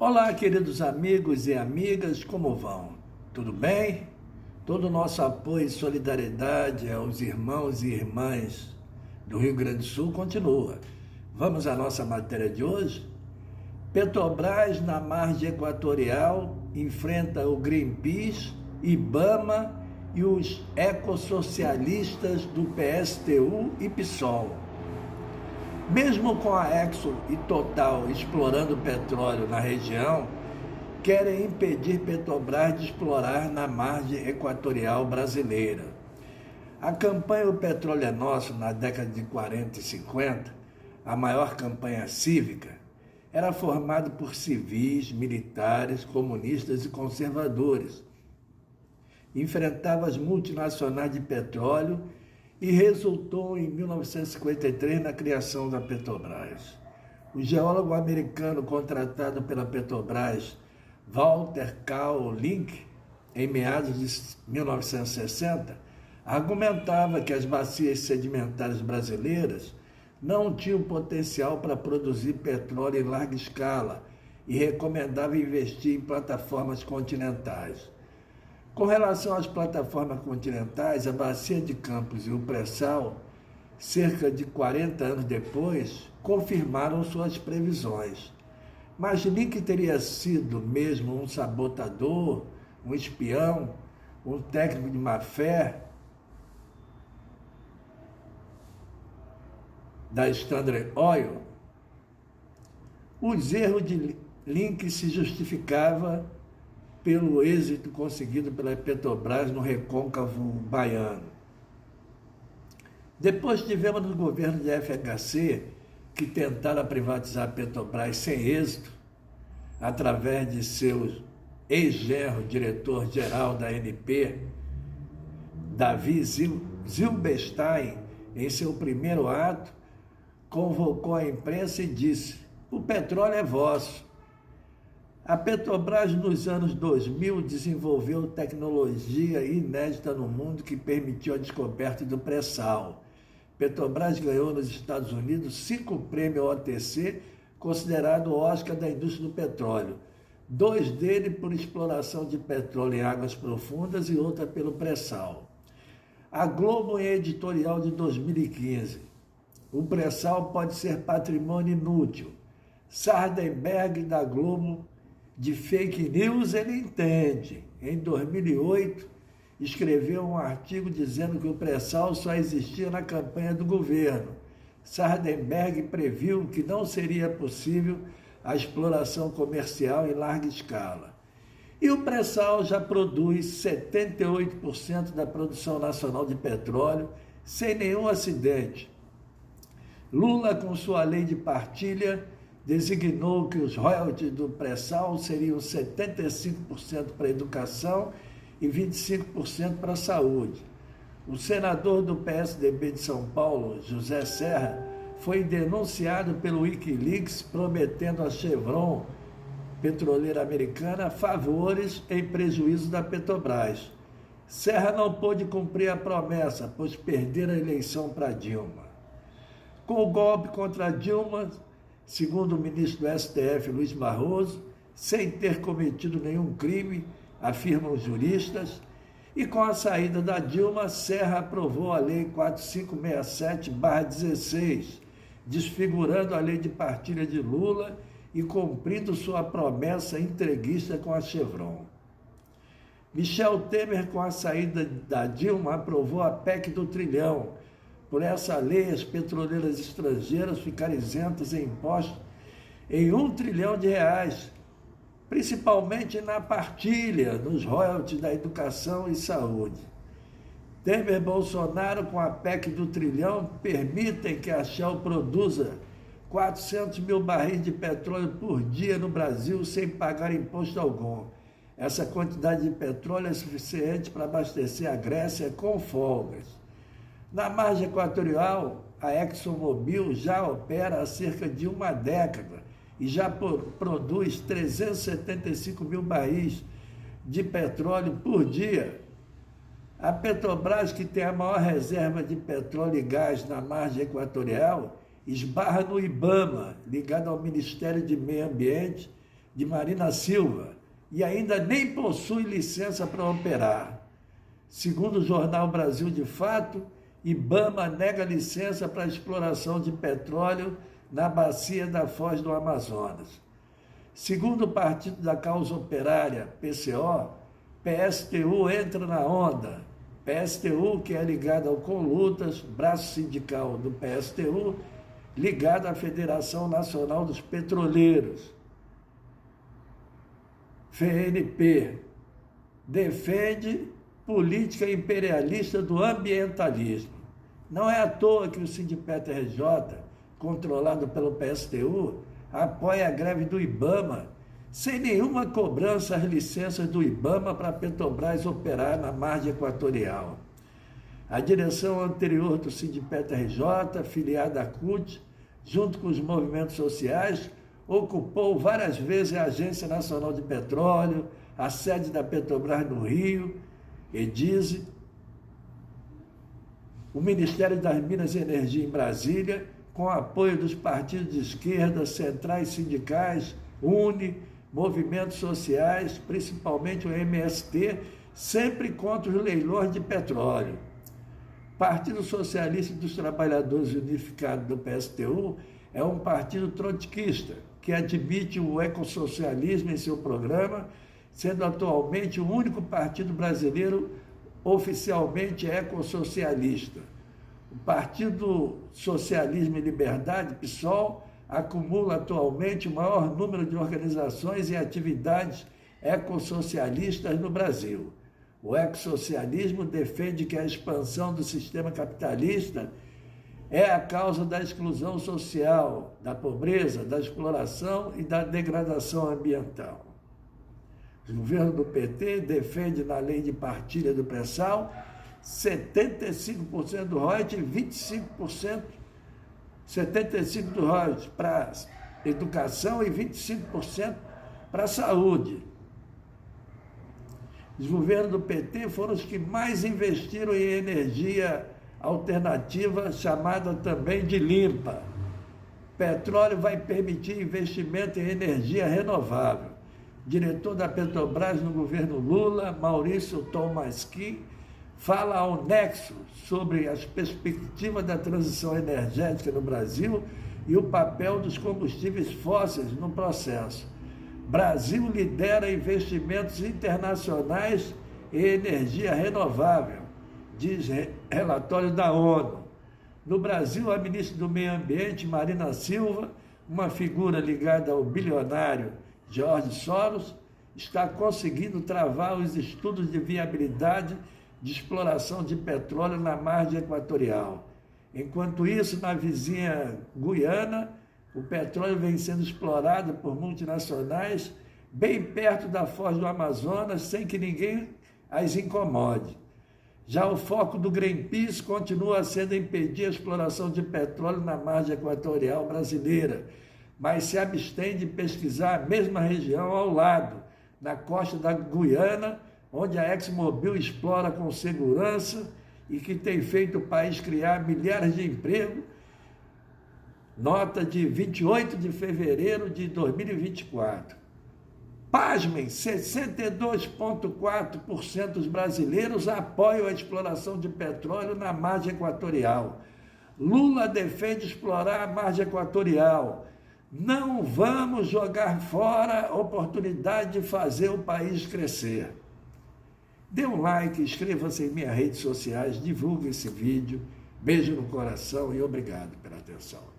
Olá, queridos amigos e amigas, como vão? Tudo bem? Todo o nosso apoio e solidariedade aos irmãos e irmãs do Rio Grande do Sul continua. Vamos à nossa matéria de hoje? Petrobras, na margem equatorial, enfrenta o Greenpeace, IBAMA e os ecossocialistas do PSTU e PSOL. Mesmo com a Exxon e Total explorando petróleo na região, querem impedir Petrobras de explorar na margem equatorial brasileira. A campanha O Petróleo é Nosso, na década de 40 e 50, a maior campanha cívica, era formada por civis, militares, comunistas e conservadores. Enfrentava as multinacionais de petróleo e resultou em 1953 na criação da Petrobras. O geólogo americano contratado pela Petrobras, Walter K. Link, em meados de 1960, argumentava que as bacias sedimentares brasileiras não tinham potencial para produzir petróleo em larga escala e recomendava investir em plataformas continentais. Com relação às plataformas continentais, a Bacia de Campos e o Pré-Sal, cerca de 40 anos depois, confirmaram suas previsões. Mas Link teria sido mesmo um sabotador, um espião, um técnico de má-fé da Standard Oil? Os erros de Link se justificavam pelo êxito conseguido pela Petrobras no recôncavo baiano. Depois tivemos no governo de FHC, que tentaram privatizar a Petrobras sem êxito, através de seu ex-genro, diretor-geral da ANP, Davi Zilberstein, em seu primeiro ato, convocou a imprensa e disse: "O petróleo é vosso." A Petrobras, nos anos 2000, desenvolveu tecnologia inédita no mundo que permitiu a descoberta do pré-sal. Petrobras ganhou nos Estados Unidos 5 prêmios OTC, considerado o Oscar da indústria do petróleo. 2 deles por exploração de petróleo em águas profundas e outra pelo pré-sal. A Globo, em editorial de 2015, o pré-sal pode ser patrimônio inútil. Sardenberg, da Globo, de fake news ele entende. Em 2008, escreveu um artigo dizendo que o pré-sal só existia na campanha do governo. Sardenberg previu que não seria possível a exploração comercial em larga escala. E o pré-sal já produz 78% da produção nacional de petróleo sem nenhum acidente. Lula, com sua lei de partilha, designou que os royalties do pré-sal seriam 75% para a educação e 25% para a saúde. O senador do PSDB de São Paulo, José Serra, foi denunciado pelo Wikileaks prometendo a Chevron, petroleira americana, favores em prejuízo da Petrobras. Serra não pôde cumprir a promessa, pois perdeu a eleição para Dilma. Com o golpe contra Dilma, segundo o ministro do STF, Luiz Barroso, sem ter cometido nenhum crime, afirmam os juristas, e com a saída da Dilma, Serra aprovou a Lei 4567/16, desfigurando a lei de partilha de Lula e cumprindo sua promessa entreguista com a Chevron. Michel Temer, com a saída da Dilma, aprovou a PEC do trilhão. Por essa lei, as petroleiras estrangeiras ficaram isentas em impostos em R$1 trilhão, principalmente na partilha, nos royalties da educação e saúde. Temer e Bolsonaro, com a PEC do trilhão, permitem que a Shell produza 400 mil barris de petróleo por dia no Brasil sem pagar imposto algum. Essa quantidade de petróleo é suficiente para abastecer a Grécia com folgas. Na margem equatorial, a ExxonMobil já opera há cerca de uma década e já produz 375 mil barris de petróleo por dia. A Petrobras, que tem a maior reserva de petróleo e gás na margem equatorial, esbarra no IBAMA, ligado ao Ministério de Meio Ambiente, de Marina Silva e ainda nem possui licença para operar. Segundo o jornal Brasil de Fato, IBAMA nega licença para exploração de petróleo na bacia da Foz do Amazonas. Segundo o Partido da Causa Operária, PCO, PSTU entra na onda. PSTU, que é ligado ao Conlutas, braço sindical do PSTU, ligado à Federação Nacional dos Petroleiros. FNP defende política imperialista do ambientalismo. Não é à toa que o Sindipet-RJ, controlado pelo PSTU, apoia a greve do IBAMA, sem nenhuma cobrança às licenças do IBAMA para a Petrobras operar na margem equatorial. A direção anterior do Sindipet-RJ, filiada à CUT, junto com os movimentos sociais, ocupou várias vezes a Agência Nacional de Petróleo, a sede da Petrobras no Rio, EDISE, o Ministério das Minas e Energia em Brasília, com apoio dos partidos de esquerda, centrais sindicais, UNE, movimentos sociais, principalmente o MST, sempre contra os leilões de petróleo. Partido Socialista dos Trabalhadores Unificado do PSTU é um partido trotskista que admite o ecossocialismo em seu programa, sendo atualmente o único partido brasileiro oficialmente ecossocialista. O Partido Socialismo e Liberdade, PSOL, acumula atualmente o maior número de organizações e atividades ecossocialistas no Brasil. O ecossocialismo defende que a expansão do sistema capitalista é a causa da exclusão social, da pobreza, da exploração e da degradação ambiental. O governo do PT defende na lei de partilha do pré-sal 75% do royalties e 25%, 75% do royalties para educação e 25% para a saúde. Os governos do PT foram os que mais investiram em energia alternativa, chamada também de limpa. Petróleo vai permitir investimento em energia renovável. Diretor da Petrobras no governo Lula, Maurício Tolmasquim, fala ao Nexo sobre as perspectivas da transição energética no Brasil e o papel dos combustíveis fósseis no processo. Brasil lidera investimentos internacionais em energia renovável, diz relatório da ONU. No Brasil, a ministra do Meio Ambiente, Marina Silva, uma figura ligada ao bilionário George Soros, está conseguindo travar os estudos de viabilidade de exploração de petróleo na margem equatorial. Enquanto isso, na vizinha Guiana, o petróleo vem sendo explorado por multinacionais bem perto da Foz do Amazonas, sem que ninguém as incomode. Já o foco do Greenpeace continua sendo impedir a exploração de petróleo na margem equatorial brasileira, mas se abstém de pesquisar a mesma região ao lado, na costa da Guiana, onde a ExxonMobil explora com segurança e que tem feito o país criar milhares de empregos. Nota de 28 de fevereiro de 2024. Pasmem, 62,4% dos brasileiros apoiam a exploração de petróleo na margem equatorial. Lula defende explorar a margem equatorial. Não vamos jogar fora a oportunidade de fazer o país crescer. Dê um like, inscreva-se em minhas redes sociais, divulgue esse vídeo. Beijo no coração e obrigado pela atenção.